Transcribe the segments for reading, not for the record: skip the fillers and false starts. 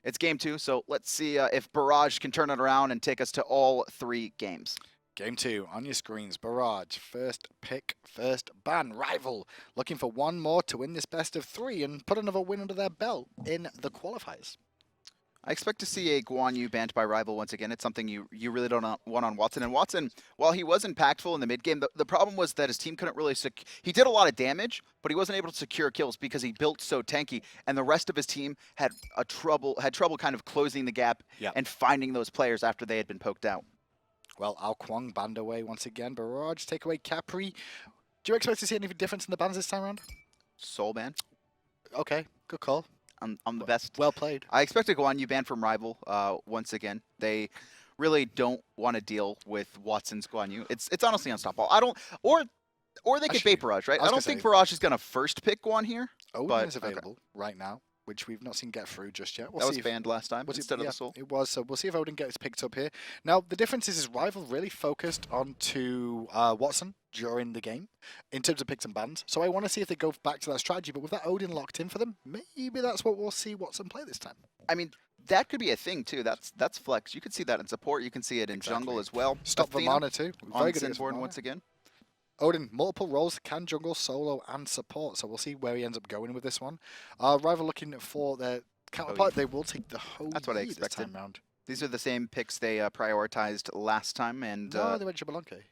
It's game 2, so let's see if Barrage can turn it around and take us to all 3 games. Game 2 on your screens. Barrage, first pick, first ban. Rival looking for one more to win this best of 3 and put another win under their belt in the qualifiers. I expect to see a Guan Yu banned by Rival once again. It's something you really don't want on Watson. And Watson, while he was impactful in the mid game, the problem was that his team couldn't really he did a lot of damage, but he wasn't able to secure kills because he built so tanky, and the rest of his team had trouble kind of closing the gap and finding those players after they had been poked out. Well, Al Kwong banned away once again. Barrage take away Capri. Do you expect to see any difference in the bans this time around? Soul ban. Okay, good call. I'm the best. Well played. I expect a Guan Yu ban from Rival once again. They really don't want to deal with Watson's Guan Yu. It's honestly unstoppable. Or they could bait Barrage, right? I don't think Barrage is gonna first pick Guan here. Odin is available right now, which we've not seen get through just yet. That was banned last time instead of the Soul. It was, so we'll see if Odin gets picked up here. Now, the difference is Rival really focused onto Watson during the game in terms of picks and bans. So I want to see if they go back to that strategy, but with that Odin locked in for them, maybe that's what we'll see Watson play this time. I mean, that could be a thing too. That's flex. You could see that in support. You can see it in jungle as well. Stop Vamana too. Very good Zenborne once again. Odin, multiple roles, can jungle, solo, and support. So we'll see where he ends up going with this one. Rival looking for their counterpart. They will take the whole That's what I expected. This time round. These are the same picks they prioritized last time. And no, they went Jabalonke.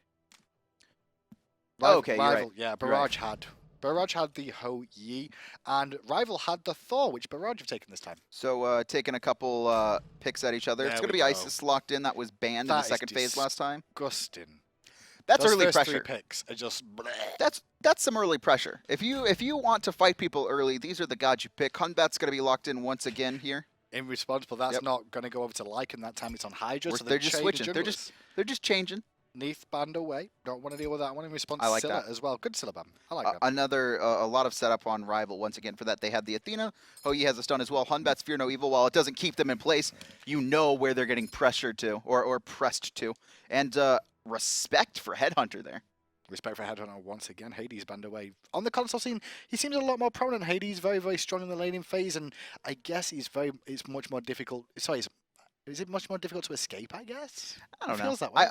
Okay, Rival, you're right. Yeah, Barrage had the Ho Yi, and Rival had the Thor, which Barrage have taken this time. So taking a couple picks at each other. It's going to be Isis locked in. That was banned in the second phase last time. Disgusting. That's Those early first pressure. 3 picks are just bleh. That's some early pressure. If you want to fight people early, these are the gods you pick. Hunbat's going to be locked in once again here. Irresponsible. That's not going to go over to Lycan. That time it's on Hydra. So they're just switching. They're just changing. Neath banned away. Don't want to deal with that one in response I like to Scylla that as well. Good Scylla ban. I like that. Another, a lot of setup on Rival once again for that. They had the Athena. Hoyi has a stun as well. Hunbat's Fear No Evil. While it doesn't keep them in place, you know where they're getting pressured to or pressed to. And respect for Headhunter there. Respect for Headhunter once again. Hades banned away. On the console scene, he seems a lot more prominent. Hades very, very strong in the laning phase, and I guess it's much more difficult. Sorry, is it much more difficult to escape, I guess? I don't know. Feels that way.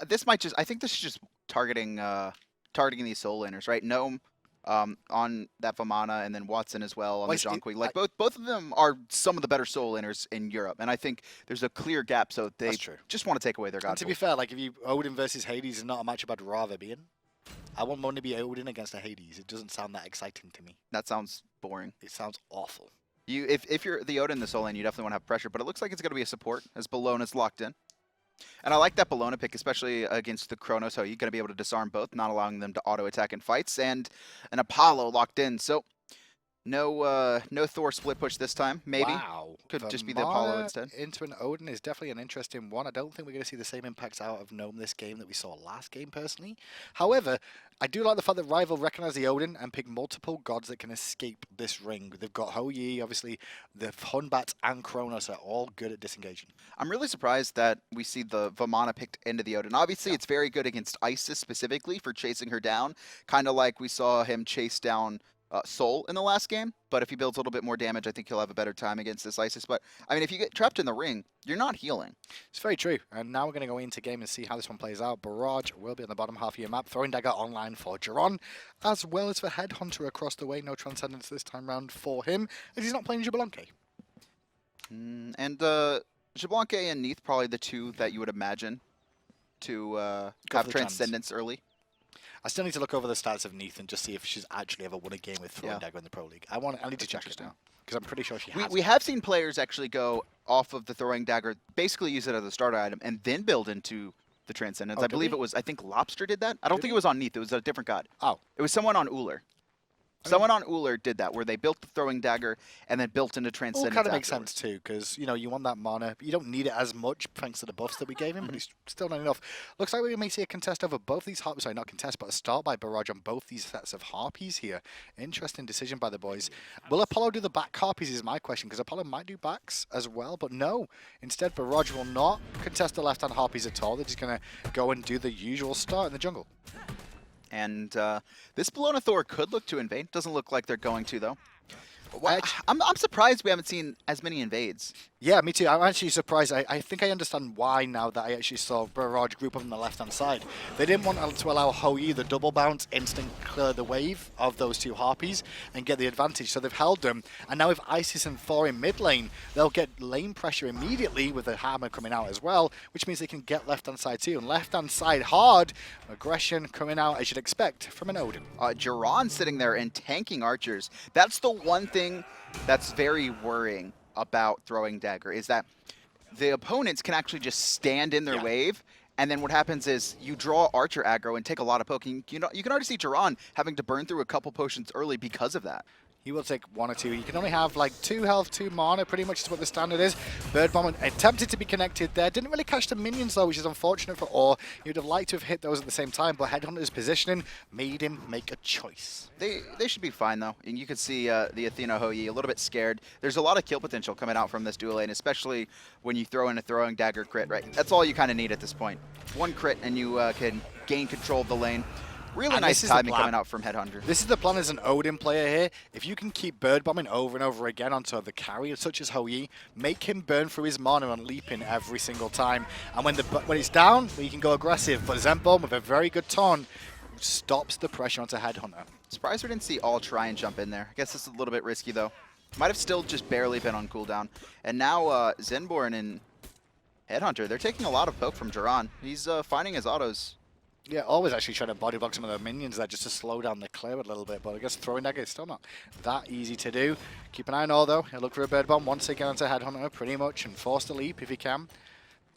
I think this is just targeting these soul laners, right? Gnome on that Vamana, and then Watson as well on the Jonqui. Like both of them are some of the better soul laners in Europe, and I think there's a clear gap, so they just want to take away their god. And to be fair, like if you Odin versus Hades is not a matchup I'd rather be in. I want one to be Odin against a Hades. It doesn't sound that exciting to me. That sounds boring. It sounds awful. If you're the Odin, the soul lane, you definitely want to have pressure, but it looks like it's going to be a support as Bellona's locked in. And I like that Bellona pick, especially against the Chronos. So you're going to be able to disarm both, not allowing them to auto-attack in fights, and an Apollo locked in. So no Thor split push this time, maybe. Wow. Could just be the Apollo instead. Into an Odin is definitely an interesting one. I don't think we're going to see the same impacts out of Gnome this game that we saw last game, personally. However, I do like the fact that Rival recognize the Odin and pick multiple gods that can escape this ring. They've got Ho Yi, obviously, the Hunbat and Chronos are all good at disengaging. I'm really surprised that we see the Vamana picked into the Odin. Obviously, it's very good against Isis specifically for chasing her down, kind of like we saw him chase down Soul in the last game, but if he builds a little bit more damage, I think he'll have a better time against this Isis. But, I mean, if you get trapped in the ring, you're not healing. It's very true. And now we're going to go into game and see how this one plays out. Barrage will be on the bottom half of your map. Throwing Dagger online for Jeron, as well as for Headhunter across the way. No Transcendence this time round for him, as he's not playing Jabalonke. And Jabalonke and Neath probably the two that you would imagine to have Transcendence early. I still need to look over the stats of Neath and just see if she's actually ever won a game with Throwing Dagger in the Pro League. I need to check it now, because I'm pretty sure she has. We have seen players actually go off of the Throwing Dagger, basically use it as a starter item, and then build into the Transcendence. I believe it was, I think Lobster did that. I don't think it was on Neath. It was a different god. Oh. It was someone on Uller. Someone on Uller did that, where they built the Throwing Dagger and then built into Transcendence. It kind of makes sense too, because you want that mana. You don't need it as much thanks to the buffs that we gave him, but it's still not enough. Looks like we may see a contest over both these harpies. Sorry, not contest, but a start by Barrage on both these sets of harpies here. Interesting decision by the boys. Will Apollo do the back harpies is my question, because Apollo might do backs as well, but no. Instead, Barrage will not contest the left-hand harpies at all. They're just going to go and do the usual start in the jungle. And this Bellona Thor could look to invade. Doesn't look like they're going to, though. Well, I'm surprised we haven't seen as many invades. Yeah, me too. I'm actually surprised. I think I understand why now that I actually saw Barrage group up on the left-hand side. They didn't want to allow Hoi, the double bounce, instant clear the wave of those two Harpies and get the advantage, so they've held them. And now with Isis and Thor in mid lane, they'll get lane pressure immediately with the hammer coming out as well, which means they can get left-hand side too. And left-hand side hard, aggression coming out as you'd expect from an Odin. Jeron sitting there and tanking archers. That's the one thing that's very worrying about throwing dagger, is that the opponents can actually just stand in their wave, and then what happens is you draw archer aggro and take a lot of poking. You know, you can already see Jeron having to burn through a couple potions early because of that. He will take 1 or 2. You can only have like 2 health, 2 mana, pretty much is what the standard is. Bird Bomb attempted to be connected there. Didn't really catch the minions though, which is unfortunate for Or. He would have liked to have hit those at the same time, but Headhunter's positioning made him make a choice. They should be fine though. And you can see the Athena Hoi a little bit scared. There's a lot of kill potential coming out from this dual lane, especially when you throw in a throwing dagger crit, right? That's all you kind of need at this point. 1 crit and you can gain control of the lane. Really nice timing coming out from Headhunter. This is the plan as an Odin player here. If you can keep bird bombing over and over again onto the carry, such as Hoi, make him burn through his mana and leaping every single time. And when it's down, you can go aggressive. But Zenborne with a very good taunt stops the pressure onto Headhunter. Surprised we didn't see all try and jump in there. I guess this is a little bit risky though. Might have still just barely been on cooldown. And now Zenborne and Headhunter, they're taking a lot of poke from Jeron. He's finding his autos. Yeah, always actually trying to body block some of the minions there just to slow down the clear a little bit, but I guess throwing dagger is still not that easy to do. Keep an eye on Or though. He'll look for a bird bomb once again onto Headhunter pretty much and force the leap if he can.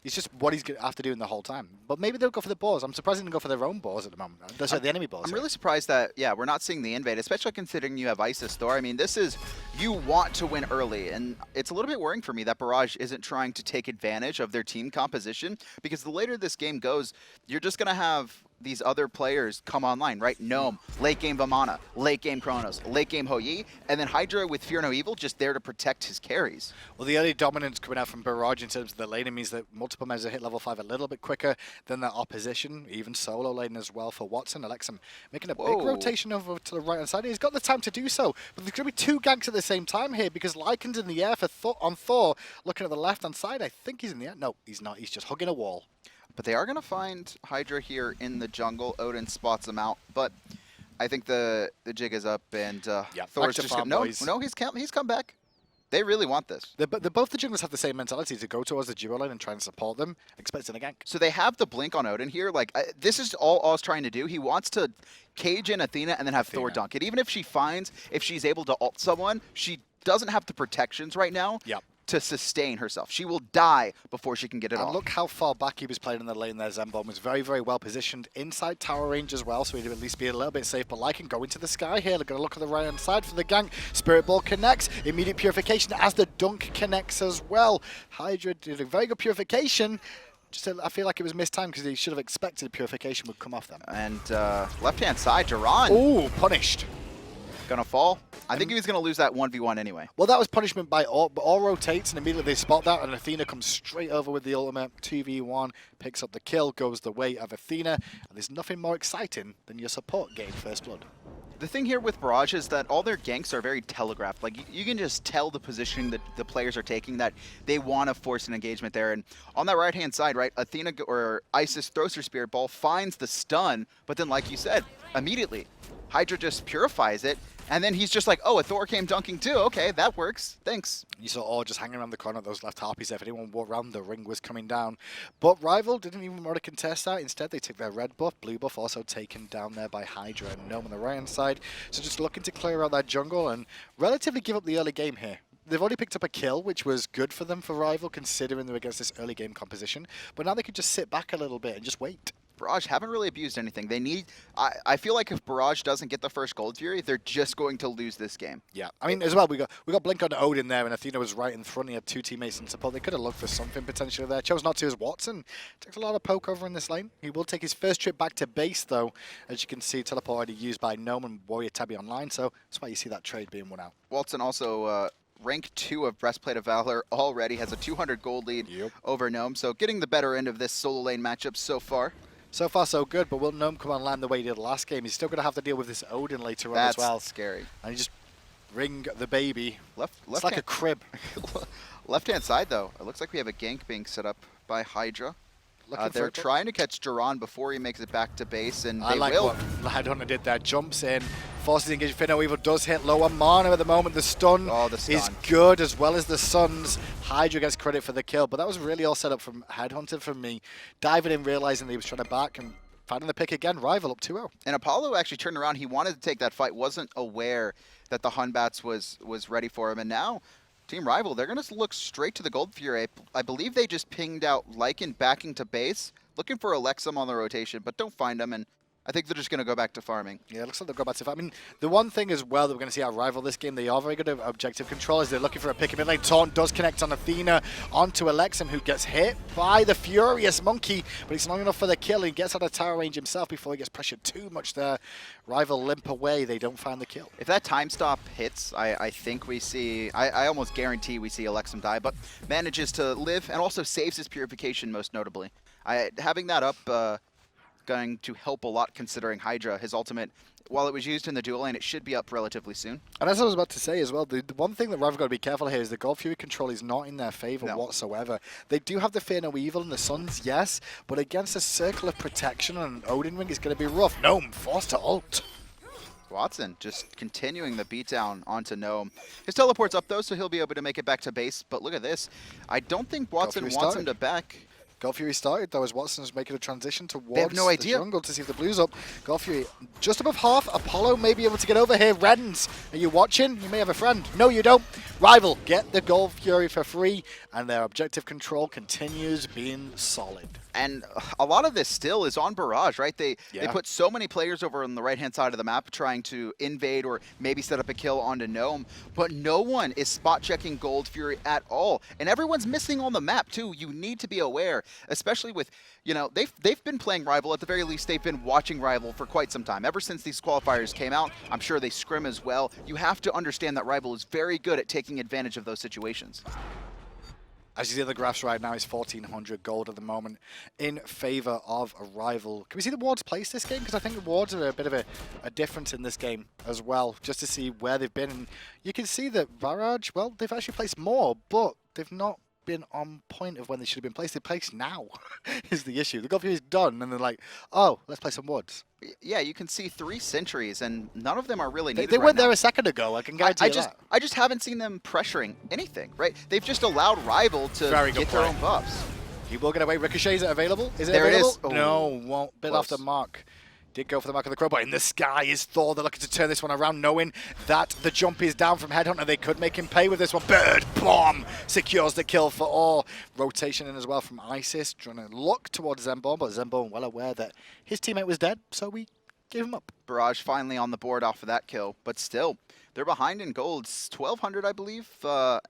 It's just what he's going to have to do in the whole time. But maybe they'll go for the boars. I'm surprised they didn't go for their own boars at the moment. Those are the enemy boars. I'm really surprised that, yeah, we're not seeing the invade, especially considering you have Isis Thor. I mean, this is, you want to win early, and it's a little bit worrying for me that Barrage isn't trying to take advantage of their team composition, because the later this game goes, you're just going to have these other players come online, right? Gnome, late game Vamana, late game Chronos, late game Hoi, and then Hydra with Fear No Evil just there to protect his carries. Well, the early dominance coming out from Barrage in terms of the laning means that multiple measures hit level 5 a little bit quicker than their opposition, even solo lane as well for Watson. Elexum making a big rotation over to the right-hand side. He's got the time to do so, but there's going to be 2 ganks at the same time here because Lycan's in the air for on Thor. Looking at the left-hand side, I think he's in the air. No, he's not. He's just hugging a wall. But they are going to find Hydra here in the jungle. Odin spots them out, but I think the jig is up, and Thor's just no, he's come back. They really want this. Both the junglers have the same mentality to go towards the duo lane and try and support them, expecting a gank. So they have the blink on Odin here. Like this is all Oz trying to do. He wants to cage in Athena and then have Thor dunk it. Even if she's able to ult someone, she doesn't have the protections right now. Yep. To sustain herself. She will die before she can get it off. Look how far back he was playing in the lane there. Zenborne was very, very well positioned inside tower range as well, so he'd at least be a little bit safe. But Lycan going to the sky here. They're going to look at the right-hand side for the gank. Spirit Ball connects. Immediate purification as the dunk connects as well. Hydra did a very good purification. I feel like it was mistimed because he should have expected purification would come off them. And left-hand side, Jeron. Ooh, punished. Gonna fall. I think he was gonna lose that 1v1 anyway. Well, that was punishment by Or, but Or rotates and immediately they spot that, and Athena comes straight over with the ultimate. 2v1, picks up the kill, goes the way of Athena, and there's nothing more exciting than your support getting first blood. The thing here with Barrage is that all their ganks are very telegraphed. Like, you can just tell the position that the players are taking, that they want to force an engagement there. And on that right-hand side, right, Athena or Isis throws her Spirit Ball, finds the stun, but then, like you said, immediately, Hydra just purifies it, and then he's just like, oh, a Thor came dunking too. Okay, that works. Thanks. You saw Or just hanging around the corner of those left harpies. If anyone walked around, the ring was coming down. But Rival didn't even want to contest that. Instead, they took their red buff. Blue buff also taken down there by Hydra and Gnome on the right-hand side. So just looking to clear out that jungle and relatively give up the early game here. They've already picked up a kill, which was good for them for Rival, considering they're against this early game composition. But now they can just sit back a little bit and just wait. Barrage haven't really abused anything. They need... I feel like if Barrage doesn't get the first Gold Fury, they're just going to lose this game. Yeah, I mean, as well, we got Blink on Odin there, and Athena was right in front. He had 2 teammates in support. They could have looked for something potentially there. Chose not to as Watson takes a lot of poke over in this lane. He will take his first trip back to base, though. As you can see, teleport already used by Gnome and Warrior Tabby online, so that's why you see that trade being won out. Watson also... rank 2 of Breastplate of Valor already has a 200 gold lead over Gnome, so getting the better end of this solo lane matchup so far. So far, so good, but will Gnome come online the way he did last game? He's still going to have to deal with this Odin later on as well. That's scary. And he just Ring the baby. It's like a crib. Left-hand side, though, it looks like we have a gank being set up by Hydra. They're trying to catch Jeron before he makes it back to base, and I like what Headhunter did there. Jumps in, forces engagement. Finno does hit lower mana at the moment. The stun is good, as well as the stuns. Hydra gets credit for the kill, but that was really all set up from Headhunter for me. Diving in, realizing that he was trying to back, and finding the pick again. Rival up 2-0. And Apollo actually turned around. He wanted to take that fight, wasn't aware that the Hun Batz was ready for him, and now Team Rival, they're going to look straight to the Gold Fury. I believe they just pinged out Lycan backing to base, looking for Elexum on the rotation, but don't find him, and I think they're just going to go back to farming. Yeah, it looks like they'll go back to farming. I mean, the one thing as well that we're going to see out of Rival this game, they are very good at objective control as they're looking for a pick in mid lane. Taunt does connect on Athena onto Elexum, who gets hit by the Furious Monkey, but he's long enough for the kill. He gets out of tower range himself before he gets pressured too much there. Rival limp away. They don't find the kill. If that time stop hits, I think we see, I almost guarantee we see Elexum die, but manages to live and also saves his purification most notably. Having that up, going to help a lot considering Hydra, his ultimate, while it was used in the dual lane, it should be up relatively soon. And as I was about to say as well, the one thing that Rival got to be careful here is the Gold Fury control is not in their favor whatsoever. They do have the Fear No Evil and the Suns, yes, but against a circle of protection on an Odin ring is going to be rough. Gnome forced to ult. Watson just continuing the beatdown onto Gnome. His teleport's up though, so he'll be able to make it back to base, but look at this. I don't think Watson wants him to back. Gold Fury started though as Watson's making a transition towards the jungle to see if the blue's up. Gold Fury just above half. Apollo may be able to get over here. Rens, are you watching? You may have a friend. No, you don't. Rival get the Gold Fury for free, and their objective control continues being solid. And a lot of this still is on Barrage, right? They put so many players over on the right-hand side of the map trying to invade or maybe set up a kill onto Gnome, but no one is spot-checking Gold Fury at all. And everyone's missing on the map, too. You need to be aware, especially with, you know, they've been playing Rival. At the very least, they've been watching Rival for quite some time. Ever since these qualifiers came out, I'm sure they scrim as well. You have to understand that Rival is very good at taking advantage of those situations. As you see the graphs right now, it's 1,400 gold at the moment in favor of a Rival. Can we see the wards placed this game? Because I think the wards are a bit of a difference in this game as well, just to see where they've been. And you can see that Barrage, well, they've actually placed more, but they've not been on point of when they should have been placed. They're placed now is the issue. The Gold Fury is done, and they're like, oh, let's play some wards. Yeah, you can see 3 sentries, and none of them are really needed. They right weren't now. there a second ago. I can guarantee you that. I just haven't seen them pressuring anything, right? They've just allowed Rival to get their own buffs. He will get away. Ricochet, is it available? Is it there available? It is. Oh, no, won't. Bit off the mark. Did go for the mark of the crow, but in the sky is Thor. They're looking to turn this one around, knowing that the jump is down from Headhunter. They could make him pay with this one. Bird Bomb secures the kill for all. Rotation in as well from Isis, trying to look towards Zenborne, but Zenborne well aware that his teammate was dead, so we gave him up. Barrage finally on the board off of that kill, but still, they're behind in gold. It's 1,200, I believe,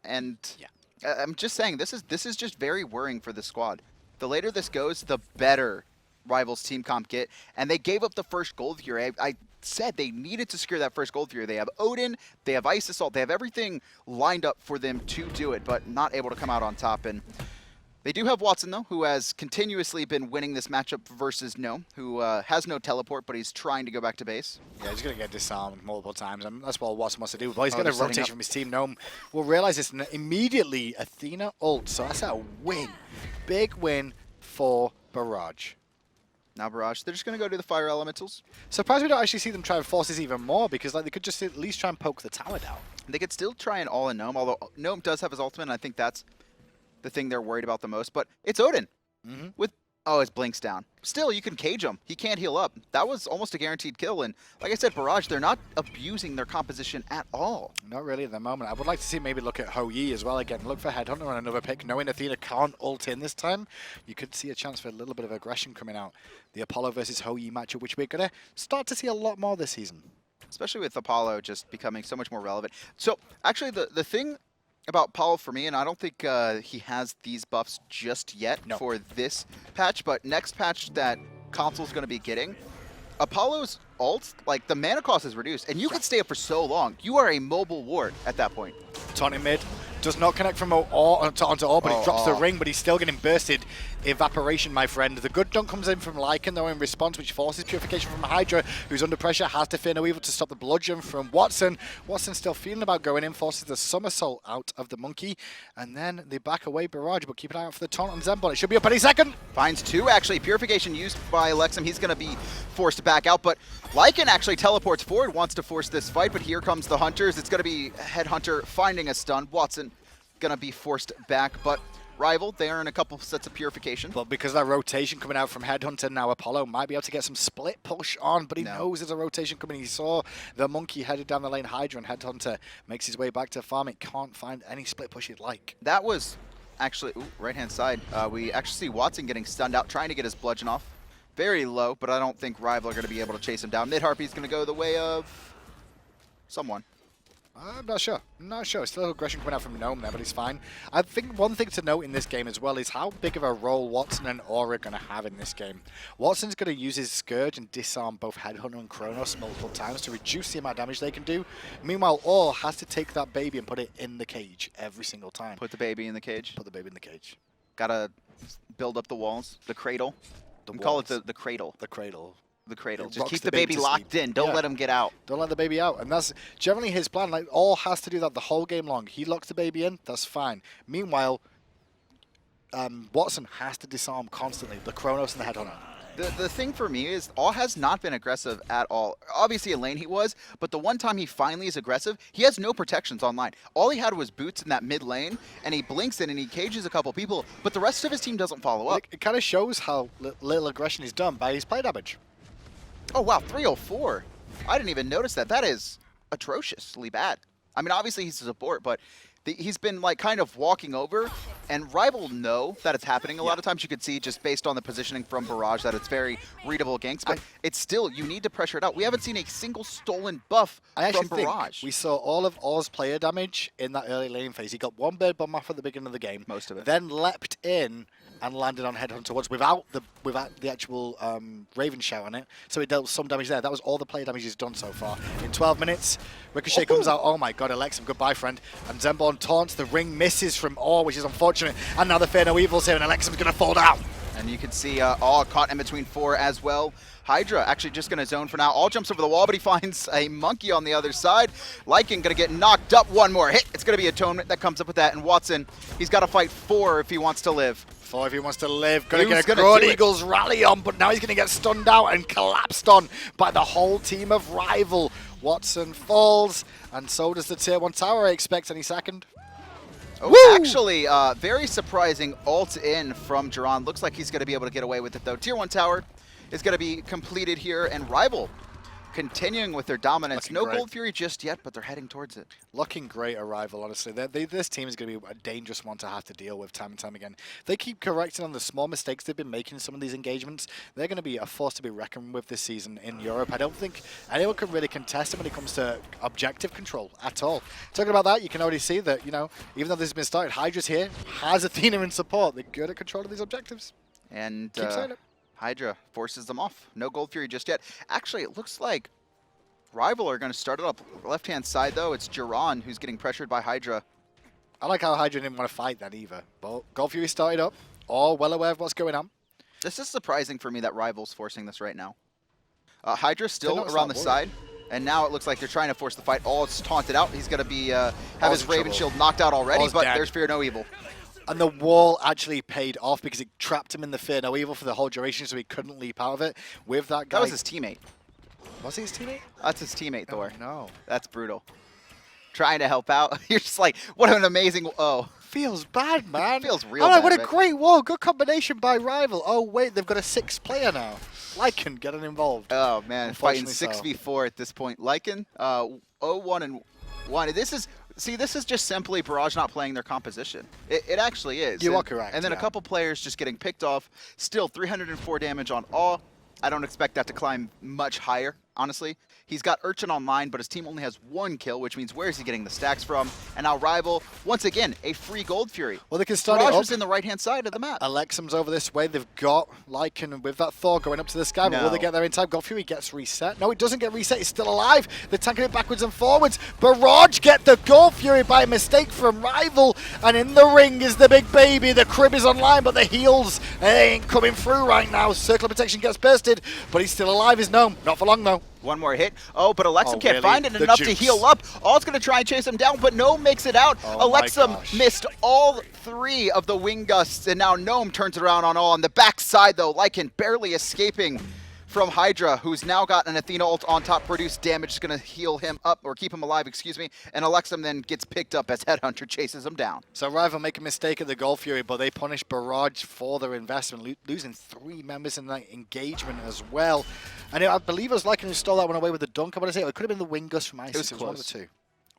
and yeah. I'm just saying, this is just very worrying for the squad. The later this goes, the better Rival's team comp get, and they gave up the first Gold Fury. I said they needed to secure that first Gold Fury. They have Odin, they have Ice Assault, they have everything lined up for them to do it, but not able to come out on top. And they do have Watson, though, who has continuously been winning this matchup versus Gnome, who has no teleport, but he's trying to go back to base. Yeah, he's going to get disarmed multiple times, and that's what Watson wants to do. But he's going to rotate from his team. Gnome will realize this, and immediately Athena ult. So that's a win. Big win for Barrage. Now Barrage, they're just going to go to the fire elementals. Surprised we don't actually see them try and force this even more, because like they could just at least try and poke the tower down. They could still try and all in Gnome, although Gnome does have his ultimate, and I think that's the thing they're worried about the most. But it's Odin with, oh, his Blink's down. Still, you can cage him. He can't heal up. That was almost a guaranteed kill. And like I said, Barrage, they're not abusing their composition at all. Not really at the moment. I would like to see maybe look at Ho-Yi as well again. Look for Headhunter on another pick. Knowing Athena can't ult in this time, you could see a chance for a little bit of aggression coming out. The Apollo versus Ho-Yi matchup, which we're going to start to see a lot more this season. Especially with Apollo just becoming so much more relevant. So actually the thing about Apollo for me, and I don't think he has these buffs just yet for this patch, but next patch that Console's going to be getting, Apollo's ult, like the mana cost is reduced, and you can stay up for so long. You are a mobile ward at that point. Taunting mid, Does not connect from ore onto ore, but it drops the oh. ring, but he's still getting bursted. Evaporation, my friend. The good dunk comes in from Lycan, though, in response, which forces purification from Hydra, who's under pressure, has to fear no evil to stop the bludgeon from Watson. Watson still feeling about going in, forces the somersault out of the monkey, and then they back away Barrage, but keep an eye out for the taunt on Zenborne. It should be up any second. Finds two, actually. Purification used by Elexum. He's going to be forced to back out, but Lycan actually teleports forward, wants to force this fight, but here comes the Hunters. It's going to be Headhunter finding a stun. Watson going to be forced back, but Rival, they are in a couple sets of purification. But because of that rotation coming out from Headhunter, now Apollo might be able to get some split push on, but he knows there's a rotation coming. He saw the monkey headed down the lane, Hydra, and Headhunter makes his way back to farm. It can't find any split push he'd like. That was actually, right-hand side. We actually see Watson getting stunned out, trying to get his bludgeon off. Very low, but I don't think Rival are going to be able to chase him down. Mid-Harpy's going to go the way of someone. I'm not sure. Still aggression coming out from Gnome there, but he's fine. I think one thing to note in this game as well is how big of a role Watson and Aura are going to have in this game. Watson's going to use his Scourge and disarm both Headhunter and Chronos multiple times to reduce the amount of damage they can do. Meanwhile, Aura has to take that baby and put it in the cage every single time. Put the baby in the cage. Put the baby in the cage. Gotta build up the walls, the cradle. Call it the cradle. The cradle. The cradle. It Just rocks keep the the baby baby to locked sleep. in. Don't let him get out. Don't let the baby out. And that's generally his plan. Like, All has to do that the whole game long. He locks the baby in, that's fine. Meanwhile, Watson has to disarm constantly the Chronos and the Headhunter. The thing for me is All has not been aggressive at all. Obviously in lane he was, but the one time he finally is aggressive, he has no protections online. All he had was boots in that mid lane, and he blinks in and he cages a couple people, but the rest of his team doesn't follow up. It kind of shows how little aggression is done by his play damage. Oh wow, 304. I didn't even notice that. That is atrociously bad. I mean, obviously he's a support, but he's been like kind of walking over, and Rival know that it's happening. A lot of times you could see just based on the positioning from Barrage that it's very readable ganks, but it's still, you need to pressure it out. We haven't seen a single stolen buff from Barrage. We saw all of Or's player damage in that early lane phase. He got one bird bomb off at the beginning of the game. Most of it. Then leapt in and landed on Headhunter once without the actual Raven shout on it. So it dealt some damage there. That was all the player damage he's done so far. In 12 minutes, Ricochet comes out. Oh my god, Elexum, goodbye friend. And Zenborne taunts, the ring misses from Or, which is unfortunate. And now the Fear No Evil's here and Elexum's going to fall down. And you can see All caught in between 4 as well. Hydra actually just going to zone for now. All jumps over the wall, but he finds a monkey on the other side. Lycan going to get knocked up. One more hit. It's going to be Atonement that comes up with that. And Watson, he's got to fight 4 if he wants to live. 4 if he wants to live. Going to get a Broad Eagles rally on, but now he's going to get stunned out and collapsed on by the whole team of Rival. Watson falls, and so does the Tier 1 tower, I expect, any second. Oh, actually, very surprising ult in from Jeron. Looks like he's going to be able to get away with it, though. Tier 1 tower is going to be completed here, and Rival continuing with their dominance. No Gold Fury just yet, but they're heading towards it. Looking great, Arrival, honestly. This team is going to be a dangerous one to have to deal with time and time again. They keep correcting on the small mistakes they've been making in some of these engagements. They're going to be a force to be reckoned with this season in Europe. I don't think anyone can really contest them when it comes to objective control at all. Talking about that, you can already see that, you know, even though this has been started, Hydra's here, has Athena in support. They're good at controlling these objectives. And keep saying it. Hydra forces them off. No Gold Fury just yet. Actually, it looks like Rival are going to start it up left-hand side, though. It's Jeron who's getting pressured by Hydra. I like how Hydra didn't want to fight that either. But Gold Fury started up, all well aware of what's going on. This is surprising for me that Rival's forcing this right now. Hydra's still around the side, and now it looks like they're trying to force the fight. All is taunted out. He's going to be have his Raven Shield knocked out already, but there's Fear No Evil. And the wall actually paid off because it trapped him in the Fear No Evil for the whole duration, so he couldn't leap out of it. With that guy, that was his teammate. Was he his teammate? That's his teammate, Thor. No. That's brutal. Trying to help out. You're just like, what an amazing... Oh. Feels bad, man. Feels real bad. What a great wall. Good combination by Rival. Oh, wait, they've got a 6th player now. Lycan getting involved. Oh, man. Fighting 6v4 at this point. Lycan, 0-1 and 1. This is just simply Barrage not playing their composition. It actually is. You are correct. And then a couple players just getting picked off. Still 304 damage on All. I don't expect that to climb much higher. honestly. He's got Urchin online, but his team only has 1 kill, which means where is he getting the stacks from? And now Rival, once again, a free gold fury. Well, they can start Barrage it was up. in the right-hand side of the map. Elexum's over this way. They've got Lycan with that Thor going up to the sky, but will they get there in time? God Fury gets reset. No, it doesn't get reset. He's still alive. They're tanking it backwards and forwards. Barrage get the Gold Fury by mistake from Rival, and in the ring is the big baby. The crib is online, but the heals ain't coming through right now. Circle of protection gets bursted, but he's still alive, is Gnome. Not for long, though. One more hit. Oh, but Elexum can't really? find it The enough to jukes. heal up. All's going to try and chase him down, but Gnome makes it out. Oh my Elexum gosh. missed all 3 of the wing gusts, and now Gnome turns it around on all. On the backside, though, Lycan barely escaping from Hydra, who's now got an Athena ult on top. Produce damage is going to heal him up, or keep him alive, excuse me. And Elexum then gets picked up as Headhunter chases him down. So Rival make a mistake at the Gold Fury, but they punish Barrage for their investment, losing 3 members in that engagement as well. And I believe it was Lycan who stole that one away with the dunk. I want to say it could have been the wing gust from Isis. It was one of the close. two.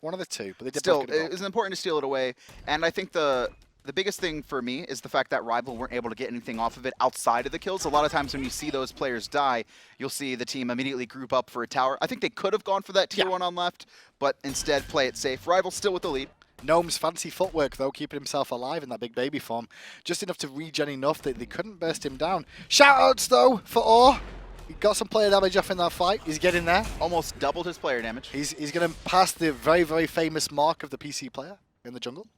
One of the two, but they did Still, both get a goal. it was important to steal it away. And I think the biggest thing for me is the fact that Rival weren't able to get anything off of it outside of the kills. A lot of times when you see those players die, you'll see the team immediately group up for a tower. I think they could have gone for that tier 1 on left, but instead play it safe. Rival still with the lead. Gnome's fancy footwork, though, keeping himself alive in that big baby form. Just enough to regen enough that they couldn't burst him down. Shoutouts, though, for Orr. He got some player damage off in that fight. He's getting there. Almost doubled his player damage. He's going to pass the very, very famous mark of the PC player in the jungle.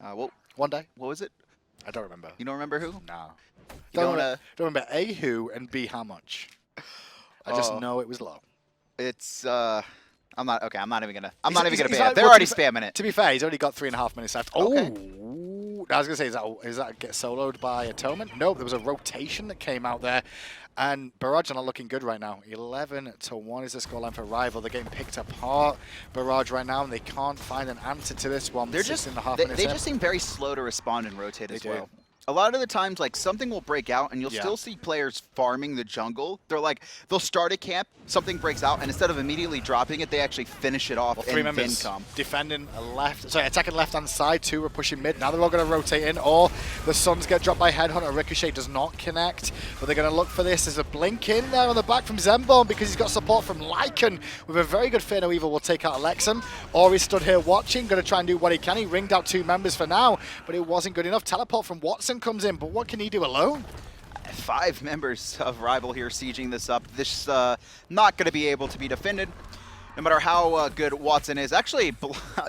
Well, One day. what was it? I don't remember. You don't remember who? No. You Don't remember A, who, and B, how much. I just Oh. know it was low. It's I'm not even gonna He's ban like- it. They're well, already to be spamming it. To be fair, he's already got 3.5 minutes left. Okay. Oh, I was gonna say, is that get soloed by Atonement? No, there was a rotation that came out there, and Barrage are not looking good right now. 11-1 is the scoreline for Rival. They're getting picked apart, Barrage right now, and they can't find an answer to this one. They're just 6.5 they minutes in. just seem very slow to respond and rotate as do. well. A lot of the times, like, something will break out, and you'll Yeah. still see players farming the jungle. They'll start a camp, something breaks out, and instead of immediately dropping it, they actually finish it off Well, 3 and then members come. defending attacking left-hand side, 2 are pushing mid. Now they're all going to rotate in, or the Suns get dropped by Headhunter. Ricochet does not connect, but they're going to look for this. There's a blink in there on the back from Zenborne because he's got support from Lycan with a very good Fear No Evil will take out Elexum. Or he's stood here watching, going to try and do what he can. He ringed out 2 members for now, but it wasn't good enough. Teleport from Watson comes in, but what can he do alone? 5 members of Rival here sieging this up. This not going to be able to be defended. No matter how good Watson is. Actually,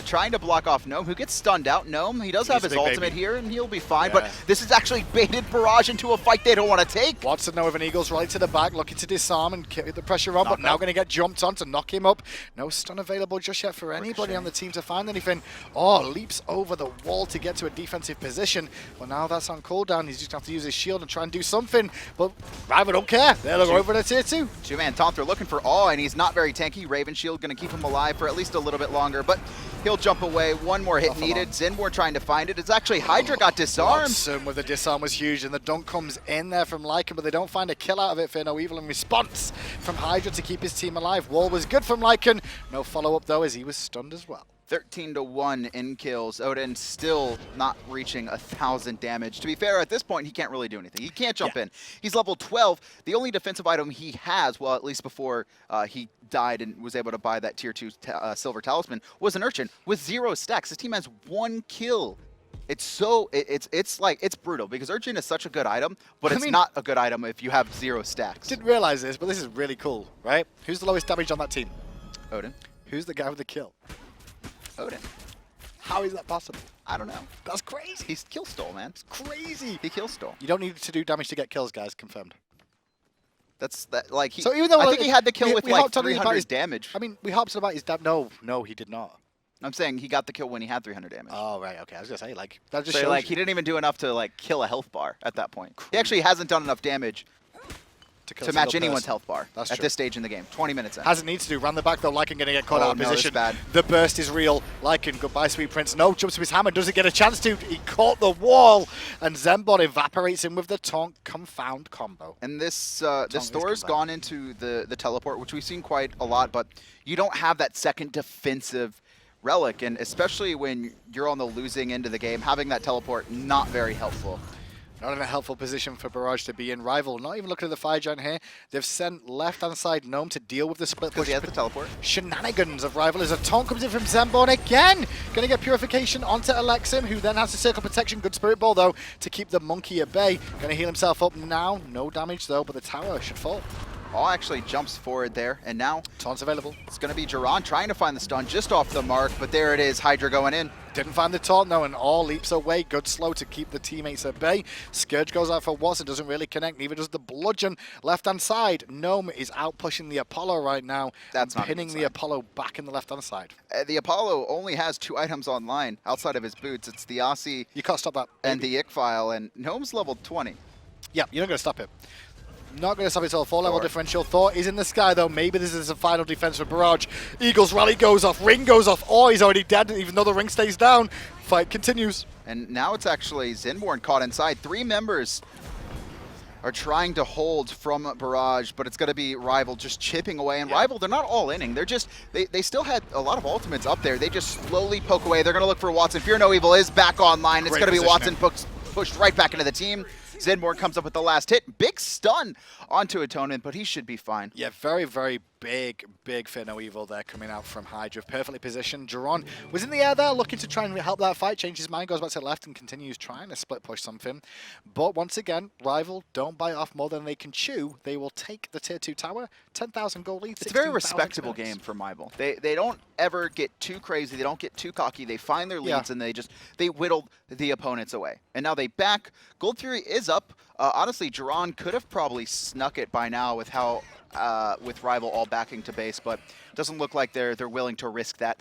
trying to block off Gnome, who gets stunned out. Gnome, he does have He's a his big ultimate baby. here, and he'll be fine. Yeah. But this is actually baited Barrage into a fight they don't want to take. Watson now with an Eagles right to the back, looking to disarm and get the pressure on, but now Knockout. going to get jumped on to knock him up. No stun available just yet for anybody Ricochet. on the team to find anything. Oh, leaps over the wall to get to a defensive position. Well, now that's on cooldown. He's just going to have to use his shield and try and do something. But Rival don't care. They're going over to tier 2. 2-man taunt, they're looking for awe, and he's not very tanky. Raven Shield going to keep him alive for at least a little bit longer, but he'll jump away. One more hit Not for needed. long. Zenborne trying to find it. It's actually Hydra got disarmed. Watson with the disarm was huge, and the dunk comes in there from Lycan, but they don't find a kill out of it. Fear No Evil in response from Hydra to keep his team alive. Wall was good from Lycan. No follow-up, though, as he was stunned as well. 13-1 in kills. Odin still not reaching 1,000 damage. To be fair, at this point, he can't really do anything. He can't jump in. He's level 12. The only defensive item he has, well, at least before he died and was able to buy that tier 2 silver talisman, was an Urchin with 0 stacks. His team has 1 kill. It's brutal because Urchin is such a good item, but it's not a good item if you have 0 stacks. Didn't realize this, but this is really cool, right? Who's the lowest damage on that team? Odin. Who's the guy with the kill? Odin. How is that possible? I don't know. That's crazy. He's kill stole, man. It's crazy. He kill stole. You don't need to do damage to get kills, guys. Confirmed. That's that. Like he. So even though I think he had the kill with like harped on him about 300 his damage. I mean, we harped about his damage. No, he did not. I'm saying he got the kill when he had 300 damage. Oh right, okay. I was gonna say like that just So shows like you he didn't even do enough to like kill a health bar at that point. He actually hasn't done enough damage kill to a match single anyone's person. health bar That's at true. this stage in the game. 20 minutes in. Hasn't need to do. Ran the back though. Lycan gonna get caught Oh, out of no, this is position. bad. The burst is real. Lycan, goodbye, sweet prince. No, jumps to his hammer. Doesn't get a chance to. He caught the wall, and Zenborne evaporates him with the taunt confound combo. And this is Thor's combined. gone into the teleport, which we've seen quite a lot, but you don't have that second defensive relic, and especially when you're on the losing end of the game, having that teleport not very helpful. Not in a helpful position for Barrage to be in. Rival not even looking at the Fire Giant here. They've sent left-hand side Gnome to deal with the split push. Because he has the teleport. Shenanigans of Rival as a taunt comes in from Zenborne again. Going to get Purification onto Elexum, who then has to circle protection. Good Spirit Ball, though, to keep the monkey at bay. Going to heal himself up now. No damage, though, but the tower should fall. All actually jumps forward there, and now Taunt's available. it's going to be Jeron trying to find the stun just off the mark, but there it is, Hydra going in. Didn't find the taunt, though, and all leaps away. Good slow to keep the teammates at bay. Scourge goes out for Watson, doesn't really connect, neither does the Bludgeon. Left-hand side, Gnome is out pushing the Apollo right now. That's not pinning a good the sign. Apollo back in the left-hand side. The Apollo only has 2 items online outside of his boots. It's the Aussie You can't stop that. and the Ick file, and Gnome's level 20. Yeah, you're not going to stop it. Not going to stop it all. 4-level Thor. differential. Thor is in the sky, though. Maybe this is a final defense for Barrage. Eagles rally goes off. Ring goes off. Oh, he's already dead, even though the ring stays down. Fight continues. And now it's actually Zenborne caught inside. 3 members are trying to hold from Barrage, but it's going to be Rival just chipping away. And Rival, they're not all inning. They're just, they still had a lot of ultimates up there. They just slowly poke away. They're going to look for Watson. Fear No Evil is back online. It's Great going to be Watson positioning. pushed right back into the team. Zenborne comes up with the last hit. Big stun onto Atonement, but he should be fine. Yeah, very, very big Fear No Evil there coming out from Hydra. Perfectly positioned. Jeron was in the air there looking to try and help that fight. Changes his mind, goes back to the left and continues trying to split push something. But once again, Rival don't bite off more than they can chew. They will take the tier 2 tower. 10,000 gold lead. It's a very 16,000 respectable minutes. game for Rival. They don't ever get too crazy. They don't get too cocky. They find their leads and they whittle the opponents away. And now they back. Gold Fury is up. Honestly, Jeron could have probably snuck it by now with how with Rival all backing to base, but it doesn't look like they're willing to risk that.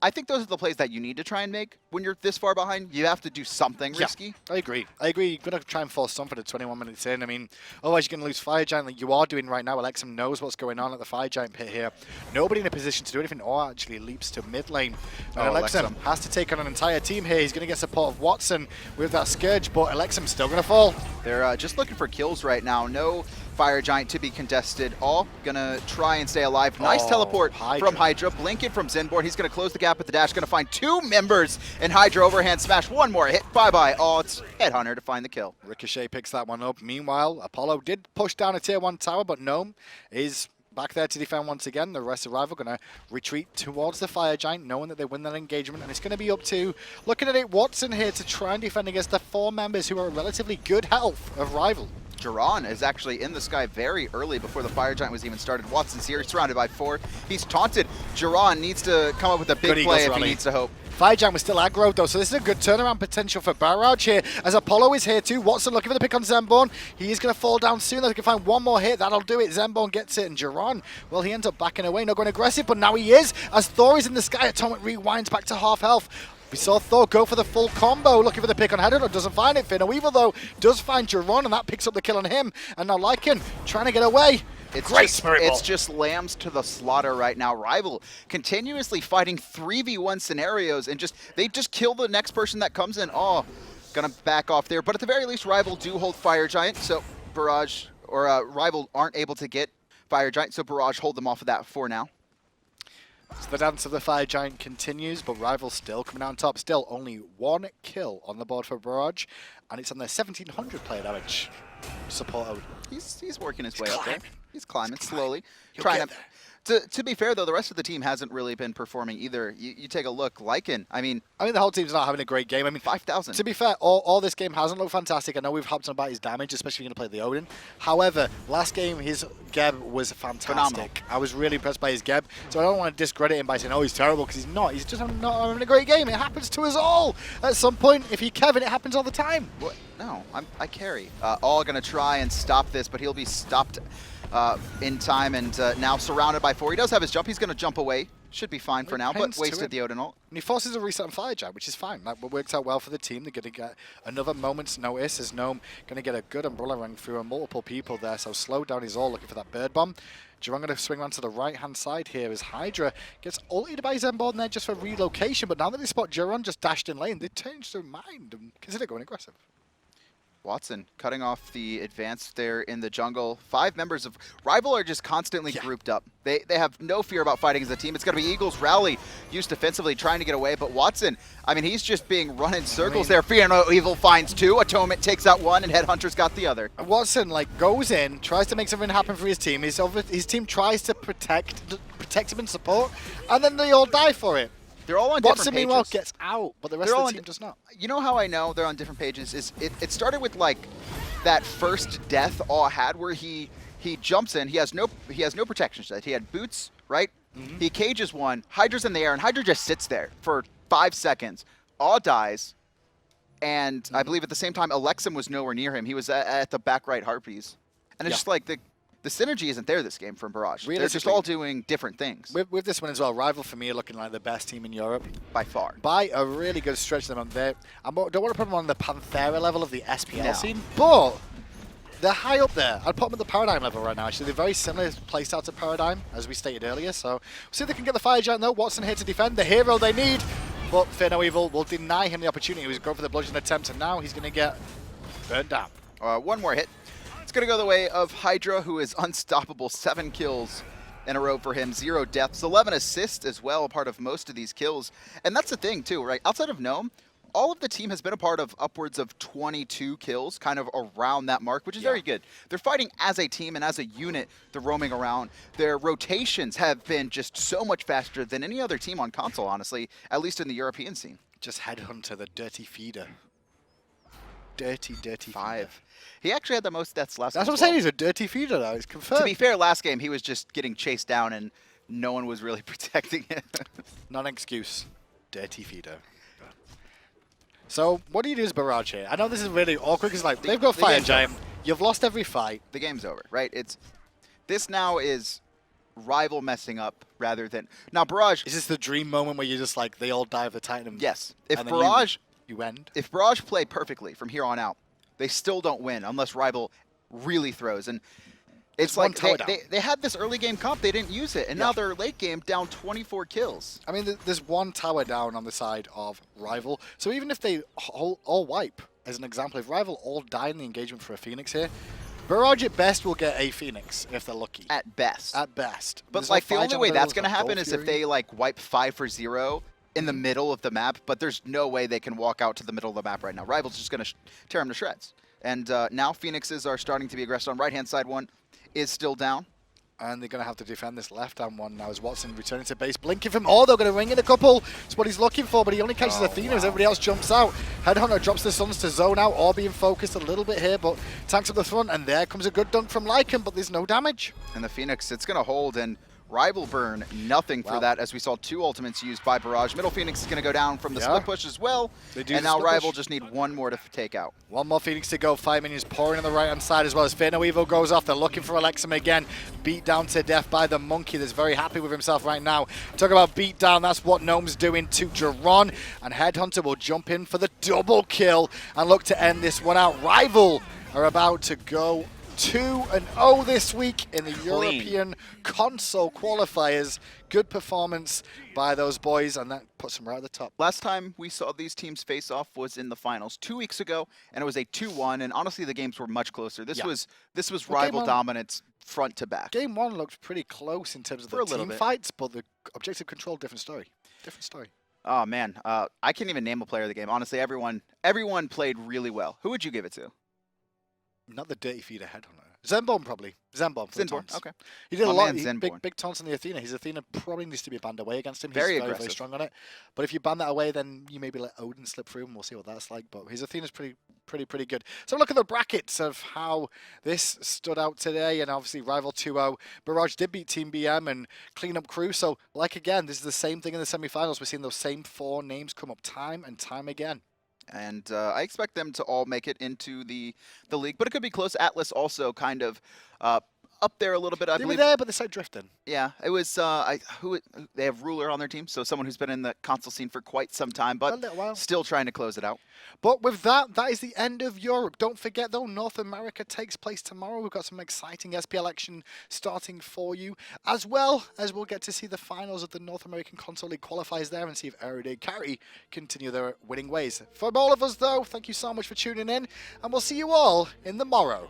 I think those are the plays that you need to try and make when you're this far behind. You have to do something risky. I agree. You're going to try and force something at 21 minutes in. I mean, otherwise you're going to lose Fire Giant like you are doing right now. Elexum knows what's going on at the Fire Giant pit here. Nobody in a position to do anything or actually leaps to mid lane. And Elexum has to take on an entire team here. He's going to get support of Watson with that Scourge, but Elexum's still going to fall. They're just looking for kills right now. No Fire Giant to be contested. All gonna try and stay alive. Nice teleport from Hydra. Blink it from Zenborne. He's gonna close the gap with the dash. Gonna find 2 members and Hydra overhand smash. 1 more hit. Bye-bye. Oh, it's Headhunter to find the kill. Ricochet picks that one up. Meanwhile, Apollo did push down a tier 1 tower, but Gnome is back there to defend once again. The rest of Rival going to retreat towards the Fire Giant, knowing that they win that engagement. And it's going to be up to, looking at it, Watson here to try and defend against the 4 members who are relatively good health of Rival. Jeron is actually in the sky very early before the Fire Giant was even started. Watson's here, surrounded by 4. He's taunted. Jeron needs to come up with a big play if he needs to hope. Fire Giant was still aggro though, so this is a good turnaround potential for Barrage here, as Apollo is here too. Watson looking for the pick on Zenborne. He is going to fall down soon. They can find 1 more hit. That'll do it. Zenborne gets it, and Jeron, well, he ends up backing away, not going aggressive, but now he is, as Thor is in the sky. Atonement rewinds back to half health. We saw Thor go for the full combo, looking for the pick on Headhunter, doesn't find it. Fear No Evil, though, does find Jeron, and that picks up the kill on him. And now Lycan trying to get away. It's just lambs to the slaughter right now. Rival continuously fighting 3v1 scenarios, and they just kill the next person that comes in. Oh, gonna back off there. But at the very least, Rival do hold Fire Giant, so Barrage, or Rival aren't able to get Fire Giant, so Barrage hold them off of that for now. So the dance of the Fire Giant continues, but Rival still coming out on top. Still only 1 kill on the board for Barrage, and it's on their 1700 player damage. Support Odin. He's working his way up there. He's climbing slowly. Trying To be fair, though, the rest of the team hasn't really been performing either. You take a look, Lycan, I mean, the whole team's not having a great game. I mean, 5,000. To be fair, all this game hasn't looked fantastic. I know we've harped on about his damage, especially when you're going to play the Odin. However, last game, his Geb was fantastic. Phenomenal. I was really impressed by his Geb, so I don't want to discredit him by saying, oh, he's terrible, because he's not. He's just not having a great game. It happens to us all. At some point, if you're Kevin, it happens all the time. What? No, I carry. All going to try and stop this, but he'll be stopped in time, and now surrounded by 4. He does have his jump. He's going to jump away. Should be fine for now, but wasted the Odin ult. And he forces a reset on Fire Giant, which is fine. That works out well for the team. They're going to get another moment's notice as Gnome going to get a good umbrella ring through multiple people there. So slow down is all looking for that bird bomb. Jeron going to swing around to the right-hand side here as Hydra gets ulted by Zenborne there just for relocation. But now that they spot Jeron just dashed in lane, they changed their mind and consider going aggressive. Watson cutting off the advance there in the jungle. 5 members of RvL are just constantly grouped up. They have no fear about fighting as a team. It's going to be Eagles rally used defensively, trying to get away. But Watson, I mean, he's just being run in circles there. Fear No Evil finds 2. Atonement takes out 1, and Headhunter's got the other. Watson goes in, tries to make something happen for his team. His team tries to protect him and support, and then they all die for it. They're all on different Watson, pages. meanwhile, gets out, but the rest of the team does not. You know how I know they're on different pages? Is it started with like that first death Awe had where he jumps in, he has no protection set. He had boots, right? Mm-hmm. He cages one, Hydra's in the air, and Hydra just sits there for 5 seconds. Awe dies, and I believe at the same time Elexum was nowhere near him. He was at the back right heart piece. And it's just like the synergy isn't there this game from Barrage. They're just all doing different things. With this one as well, RvL for me are looking like the best team in Europe. By far. By a really good stretch of them. I don't want to put them on the Panthera level of the SPL scene, but they're high up there. I'd put them at the Paradigm level right now. Actually, they're very similar playstyle to Paradigm, as we stated earlier. So we'll see if they can get the Fire Giant though. Watson here to defend, the hero they need. But Fear No Evil will deny him the opportunity. He was going for the bludgeon attempt, and now he's going to get burned down. One more hit. It's going to go the way of Hydra, who is unstoppable. 7 kills in a row for him, 0 deaths, 11 assists as well, a part of most of these kills. And that's the thing too, right? Outside of Gnome, all of the team has been a part of upwards of 22 kills, kind of around that mark, which is very good. They're fighting as a team and as a unit. They're roaming around. Their rotations have been just so much faster than any other team on console, honestly, at least in the European scene. Just Headhunter, the dirty feeder. Dirty 5. feeder. He actually had the most deaths last game. That's what I'm saying, he's a dirty feeder now, it's confirmed. To be fair, last game he was just getting chased down and no one was really protecting him. Not an excuse. Dirty feeder. So, what do you do as Barrage here? I know this is really awkward because they've got Fire Giant. You've lost every fight. The game's over, right? This now is RvL messing up rather than... Now, Barrage... Is this the dream moment where you just they all die of the Titan? Yes. If Barrage... You end? If Barrage play perfectly from here on out, they still don't win unless RvL really throws. And it's like they had this early game comp, they didn't use it, and now they're late game down 24 kills. I mean, there's 1 tower down on the side of RvL, so even if they all wipe, as an example, if RvL all die in the engagement for a Phoenix here, Barrage at best will get a Phoenix if they're lucky. At best. At best. But the only way that's going to happen is if they wipe 5 for 0 in the middle of the map, but there's no way they can walk out to the middle of the map right now. RvL's just going to tear them to shreds. And now Phoenixes are starting to be aggressive on right-hand side. One is still down. And they're going to have to defend this left-hand one now as Watson returning to base. Blinking from all, they're going to ring in a couple. It's what he's looking for, but he only catches Athena as everybody else jumps out. Headhunter drops the Suns to zone out, all being focused a little bit here, but tanks up the front, and there comes a good dunk from Lycan, but there's no damage. And the Phoenix, it's going to hold, and RvL burn nothing for that, as we saw 2 ultimates used by Barrage. Middle Phoenix is going to go down from the split push as well. And now RvL just need 1 more to take out. 1 more Phoenix to go. 5 minions pouring on the right-hand side as well as Fear No Evil goes off. They're looking for Elexum again. Beat down to death by the Monkey that's very happy with himself right now. Talk about beat down. That's what Gnome's doing to Jeron. And Headhunter will jump in for the double kill and look to end this one out. RvL are about to go 2-0 this week in the European console qualifiers. Good performance by those boys, and that puts them right at the top. Last time we saw these teams face off was in the finals 2 weeks ago, and it was a 2-1, and honestly the games were much closer. This was RvL dominance front to back. Game 1 looked pretty close in terms of the team fights, but the objective control, different story. Different story. Oh man, I can't even name a player of the game. Honestly, everyone played really well. Who would you give it to? Not the dirty feeder Headhunter. Zenborne probably. Zenborne. Okay. He did a lot. Big taunts on the Athena. His Athena probably needs to be banned away against him. He's very strong on it. But if you ban that away, then you maybe let Odin slip through, and we'll see what that's like. But his Athena's pretty good. So look at the brackets of how this stood out today. And obviously RvL 2-0. Barrage did beat Team BM and clean up crew. So again, this is the same thing in the semifinals. We're seeing those same 4 names come up time and time again. And I expect them to all make it into the league, but it could be close. Atlas also kind of up there a little bit. I They were believe. there, but they started drifting. Yeah, it was. They have Ruler on their team, so someone who's been in the console scene for quite some time, A but little while. still trying to close it out. But with that, that is the end of Europe. Don't forget, though, North America takes place tomorrow. We've got some exciting SPL action starting for you, as well as we'll get to see the finals of the North American Console League qualifiers there and see if Everyday Carry continue their winning ways. From all of us, though, thank you so much for tuning in, and we'll see you all in the morrow.